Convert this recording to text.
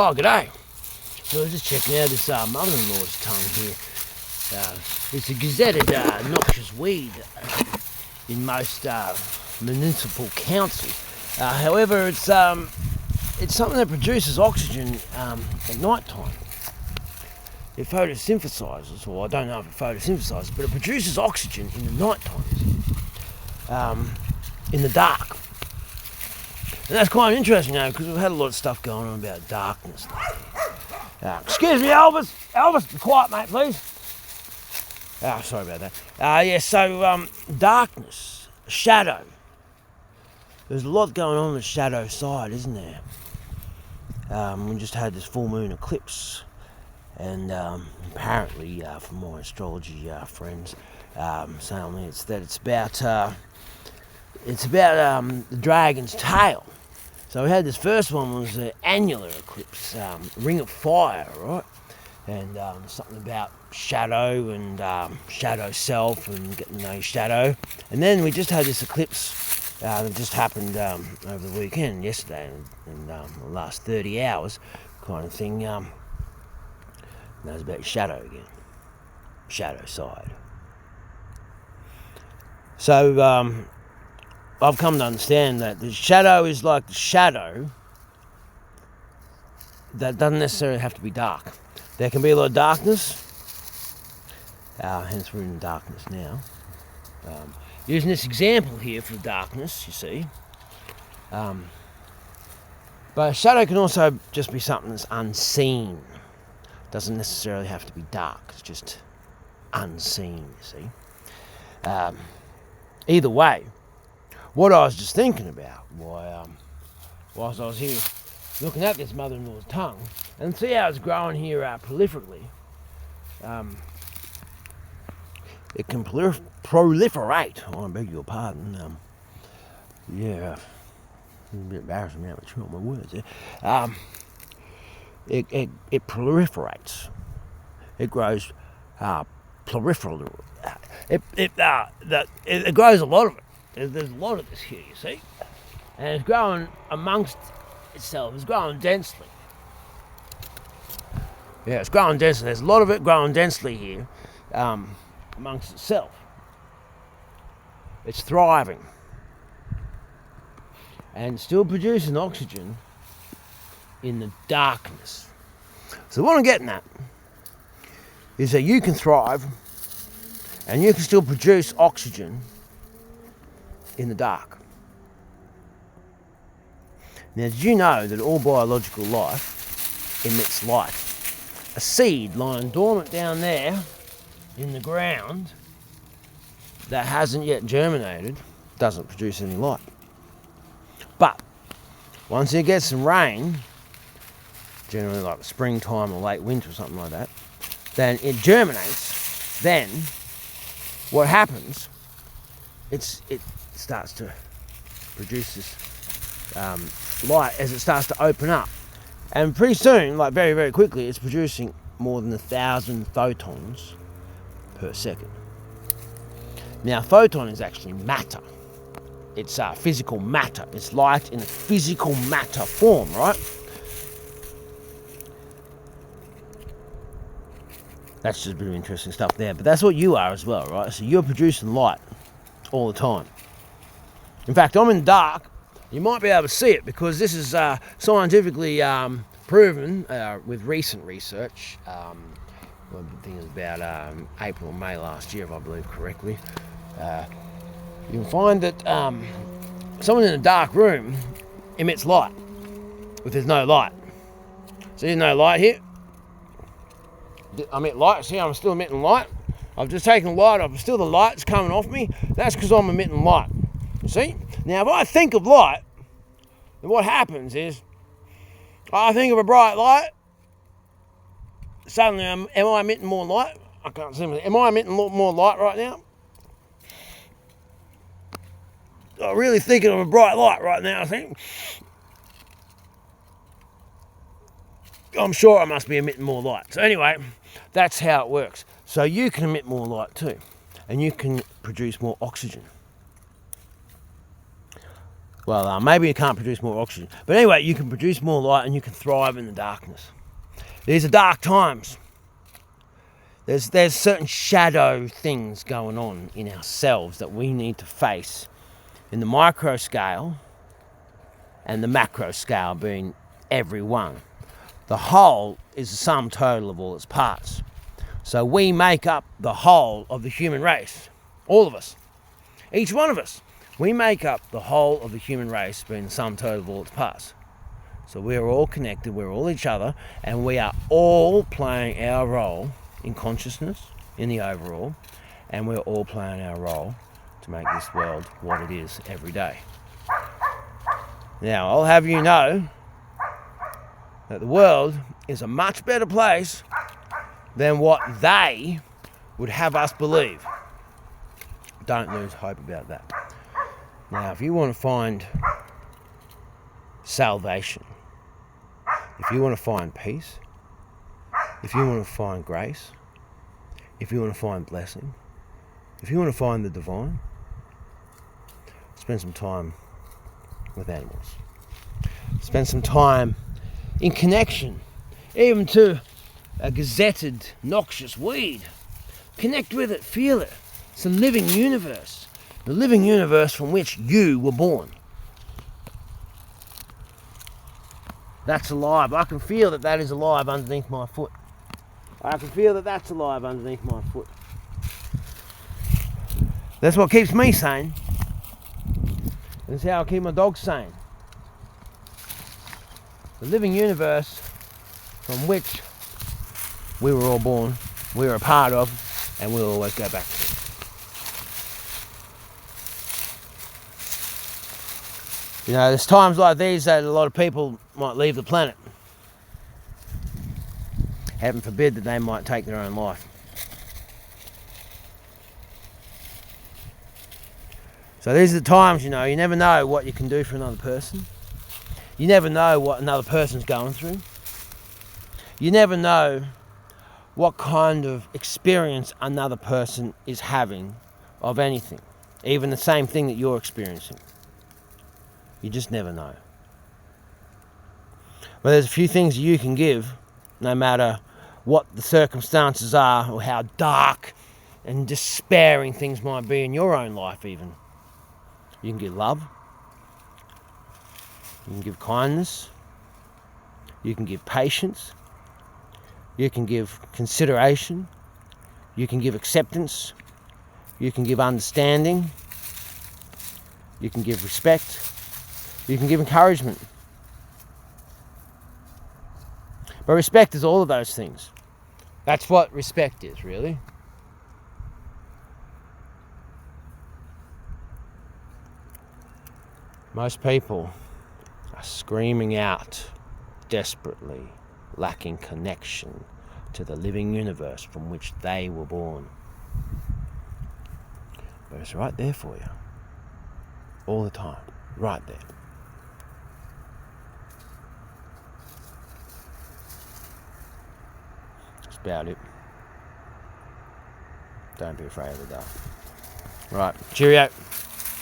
Oh, g'day. So I was just checking out this mother-in-law's tongue here. It's a gazetted noxious weed in most municipal councils. However, it's something that produces oxygen at night time. It photosynthesizes, or I don't know if it photosynthesizes, but it produces oxygen in the night times, in the dark. And that's quite interesting now, because we've had a lot of stuff going on about darkness. Excuse me, Elvis. Elvis, be quiet, mate, please. Sorry about that. So darkness, shadow. There's a lot going on the shadow side, isn't there? We just had this full moon eclipse. And apparently, from my astrology friends, saying me it's about the dragon's tail. So we had this first one was the annular eclipse, ring of fire, right? And something about shadow and shadow self and getting to know your shadow. And then we just had this eclipse that just happened over the weekend, yesterday, and the last 30 hours, kind of thing. That was about shadow again, shadow side. So I've come to understand that the shadow is like the shadow that doesn't necessarily have to be dark. There can be a lot of darkness, hence we're in darkness now. Using this example here for darkness, you see. But a shadow can also just be something that's unseen. Doesn't necessarily have to be dark, it's just unseen, you see. Either way, what I was just thinking about, whilst I was here looking at this mother-in-law's tongue, and see how it's growing here prolifically, it can proliferate, I beg your pardon, it's a bit embarrassing now to chew on my words there. It proliferates. It grows proliferal. It grows a lot of it. There's a lot of this here, you see, and it's growing amongst itself. It's growing densely. Yeah, it's growing densely. There's a lot of it growing densely here, amongst itself. It's thriving and still producing oxygen in the darkness. So what I'm getting at is that you can thrive and you can still produce oxygen in the dark. Now, did you know that all biological life emits light? A seed lying dormant down there in the ground that hasn't yet germinated doesn't produce any light. But once it gets some rain, generally like springtime or late winter or something like that, then it germinates. Then what happens, it starts to produce this light as it starts to open up. And pretty soon, like very, very quickly, it's producing more than 1,000 photons per second. Now, photon is actually matter. It's physical matter. It's light in a physical matter form, right? That's just a bit of interesting stuff there. But that's what you are as well, right? So you're producing light all the time. In fact, I'm in the dark. You might be able to see it because this is scientifically proven with recent research. I think it was about April or May last year, if I believe correctly. You can find that someone in a dark room emits light if there's no light. So there's no light here. I emit light. See, I'm still emitting light. I've just taken light off, but still the light's coming off me. That's because I'm emitting light. You see? Now, if I think of light, then what happens is, I think of a bright light. Suddenly, am I emitting more light? I can't see. Am I emitting more light right now? I'm really thinking of a bright light right now, I think. I'm sure I must be emitting more light. So anyway, that's how it works. So you can emit more light too, and you can produce more oxygen. Well, maybe you can't produce more oxygen. But anyway, you can produce more light and you can thrive in the darkness. These are dark times. There's certain shadow things going on in ourselves that we need to face in the micro scale and the macro scale being every one. The whole is the sum total of all its parts. So we make up the whole of the human race. All of us. Each one of us. We make up the whole of the human race being the sum total of all its parts. So we're all connected, we're all each other, and we are all playing our role in consciousness, in the overall, and we're all playing our role to make this world what it is every day. Now, I'll have you know that the world is a much better place than what they would have us believe. Don't lose hope about that. Now, if you want to find salvation, if you want to find peace, if you want to find grace, if you want to find blessing, if you want to find the divine, spend some time with animals. Spend some time in connection, even to a gazetted, noxious weed. Connect with it, feel it. It's a living universe. The living universe from which you were born. That's alive. I can feel that that is alive underneath my foot. I can feel that that's alive underneath my foot. That's what keeps me sane. And it's how I keep my dog sane. The living universe from which we were all born, we were a part of, and we'll always go back to. You know, there's times like these that a lot of people might leave the planet. Heaven forbid that they might take their own life. So these are the times, you know, you never know what you can do for another person. You never know what another person's going through. You never know what kind of experience another person is having of anything. Even the same thing that you're experiencing. You just never know. But there's a few things you can give, no matter what the circumstances are or how dark and despairing things might be in your own life even. You can give love. You can give kindness. You can give patience. You can give consideration. You can give acceptance. You can give understanding. You can give respect. You can give encouragement. But respect is all of those things. That's what respect is, really. Most people are screaming out desperately, lacking connection to the living universe from which they were born. But it's right there for you. All the time. Right there. That's about it. Don't be afraid of the dark. Right. Cheerio.